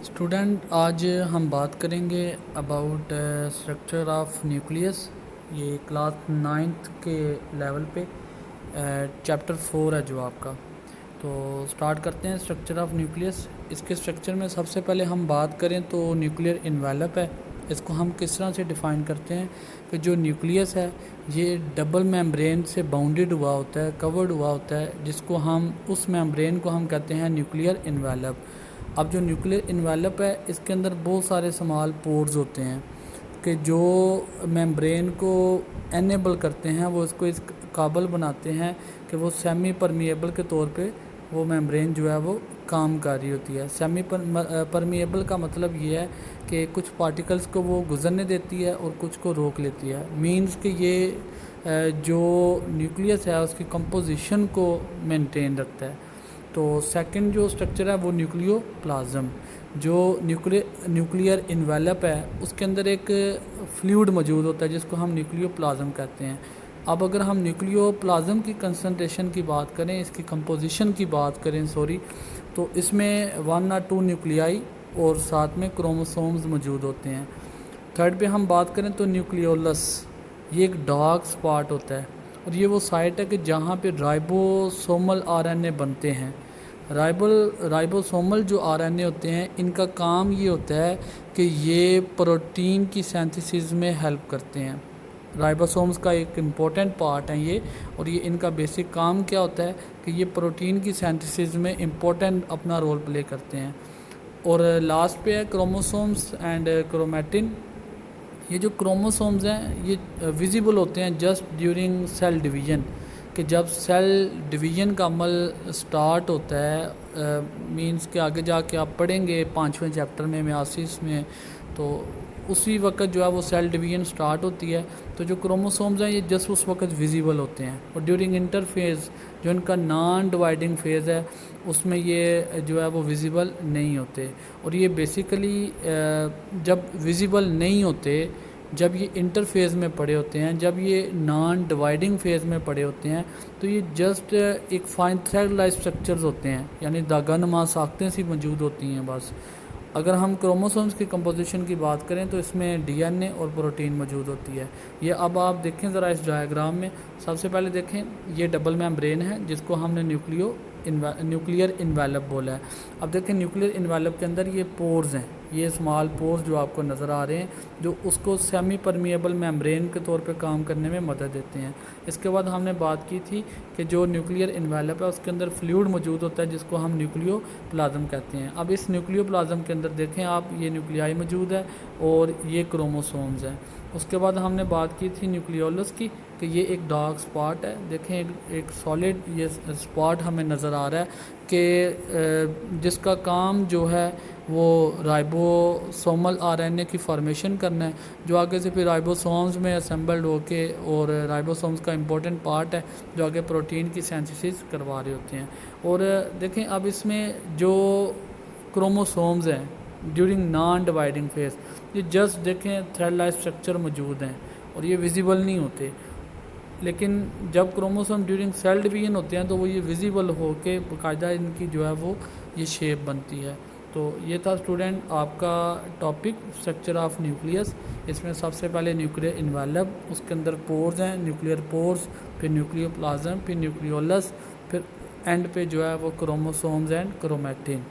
Student, आज हम बात करेंगे अबाउट स्ट्रक्चर ऑफ न्यूक्लियस। ये क्लास नाइन्थ के लेवल पे चैप्टर 4 है जो आपका। तो स्टार्ट करते हैं स्ट्रक्चर ऑफ न्यूक्लियस। इसके स्ट्रक्चर में सबसे पहले हम बात करें तो न्यूक्लियर इन्वेलप है। इसको हम किस तरह से डिफ़ाइन करते हैं कि जो न्यूक्लियस है ये डबल मेम्ब्रेन से बाउंडेड हुआ होता है, कवर्ड हुआ होता है, जिसको हम उस मेम्ब्रेन को हम कहते हैं न्यूक्लियर इन्वेलप। अब जो न्यूक्लियर इन्वेलप है इसके अंदर बहुत सारे स्मॉल पोर्स होते हैं कि जो मेम्ब्रेन को एनेबल करते हैं, वो इसको इस काबिल बनाते हैं कि वो सेमी परमिएबल के तौर पे वो मेम्ब्रेन जो है वो काम कर रही होती है। सेमी परमिएबल का मतलब ये है कि कुछ पार्टिकल्स को वो गुजरने देती है और कुछ को रोक लेती है। मींस कि ये जो न्यूक्लियस है उसकी कंपोजिशन को मेंटेन रखता है। तो सेकंड जो स्ट्रक्चर है वो न्यूक्लियोप्लाज्म। जो न्यूक्लियर इन्वेलप है उसके अंदर एक फ्लूइड मौजूद होता है जिसको हम न्यूक्लियोप्लाज्म कहते हैं। अब अगर हम न्यूक्लियोप्लाज्म की कंसंट्रेशन की बात करें, इसकी कंपोजिशन की बात करें तो इसमें 1 और 2 न्यूक्लियाई और साथ में क्रोमोसोम्स मौजूद होते हैं। थर्ड पे हम बात करें तो न्यूक्लियोलस, ये एक डार्क स्पॉट होता है और ये वो साइट है कि जहाँ पे राइबोसोमल आरएनए बनते हैं। राइबोसोमल जो आरएनए होते हैं इनका काम ये होता है कि ये प्रोटीन की सिंथेसिस में हेल्प करते हैं। राइबोसोम्स का एक इम्पोर्टेंट पार्ट है ये, और ये इनका बेसिक काम क्या होता है कि ये प्रोटीन की सिंथेसिस में इम्पोर्टेंट अपना रोल प्ले करते हैं। और लास्ट पे है क्रोमोसोम्स एंड क्रोमैटिन। ये जो क्रोमोसोम्स हैं ये विजिबल होते हैं जस्ट ड्यूरिंग सेल डिवीज़न, कि जब सेल डिवीज़न का अमल स्टार्ट होता है, मींस के आगे जाके आप पढ़ेंगे 5वें चैप्टर में मियासिस में, तो उसी वक्त जो है वो सेल डिवीज़न स्टार्ट होती है। तो जो क्रोमोसोम्स हैं ये जस्ट उस वक्त विजिबल होते हैं, और ड्यूरिंग इंटरफेज़ जो इनका नॉन डिवाइडिंग फेज़ है उसमें ये जो है वो विजिबल नहीं होते। और ये बेसिकली जब विजिबल नहीं होते, जब ये इंटरफेज़ में पड़े होते हैं, जब ये नॉन डिवाइडिंग फेज़ में पड़े होते हैं, तो ये जस्ट एक फाइन थ्रेड लाइक स्ट्रक्चर्स होते हैं, यानी दागा नुमा साख्तें सी मौजूद होती हैं बस। अगर हम क्रोमोसोम्स की कंपोजिशन की बात करें तो इसमें डीएनए और प्रोटीन मौजूद होती है। ये अब आप देखें ज़रा इस डायग्राम में, सबसे पहले देखें ये डबल मेम्ब्रेन है जिसको हमने न्यूक्लियर इन्वेलप बोला है। अब देखें न्यूक्लियर इन्वेलप के अंदर ये पोर्स हैं, ये स्मॉल पोर्स जो आपको नज़र आ रहे हैं, जो उसको सेमी परमिएबल मेम्ब्रेन के तौर पे काम करने में मदद देते हैं। इसके बाद हमने बात की थी कि जो न्यूक्लियर इन्वेलप है उसके अंदर फ्लूइड मौजूद होता है जिसको हम न्यूक्लियोप्लाज्म कहते हैं। अब इस न्यूक्लियोप्लाज्म के अंदर देखें आप, ये न्यूक्लियाई मौजूद है और ये क्रोमोसोम्स हैं। उसके बाद हमने बात की थी न्यूक्लियोलस की, कि ये एक डार्क स्पॉट है। देखें एक सॉलिड ये स्पॉट हमें नज़र आ रहा है कि जिसका काम जो है वो राइबोसोमल आरएनए की फॉर्मेशन करना है, जो आगे से फिर राइबोसोम्स में असेंबल्ड होके, और राइबोसोम्स का इम्पोर्टेंट पार्ट है जो आगे प्रोटीन की सिंथेसिस करवा रहे होते हैं। और देखें अब इसमें जो क्रोमोसोम्स हैं ड्यूरिंग नॉन डिवाइडिंग फेज, ये जस्ट देखें थ्रेड लाइक स्ट्रक्चर मौजूद हैं और ये विजिबल नहीं होते, लेकिन जब क्रोमोसोम ड्यूरिंग सेल डिवीजन होते हैं तो वो ये विजिबल होके बाकायदा इनकी जो है वो ये शेप बनती है। तो ये था स्टूडेंट आपका टॉपिक स्ट्रक्चर ऑफ न्यूक्लियस। इसमें सबसे पहले न्यूक्लियर इन्वेलप, उसके अंदर पोर्स हैं, न्यूक्लियर पोर्स, फिर न्यूक्लियोप्लाज्म, फिर न्यूक्लियोलस, फिर एंड पे जो है वो क्रोमोसोम्स एंड क्रोमैटिन।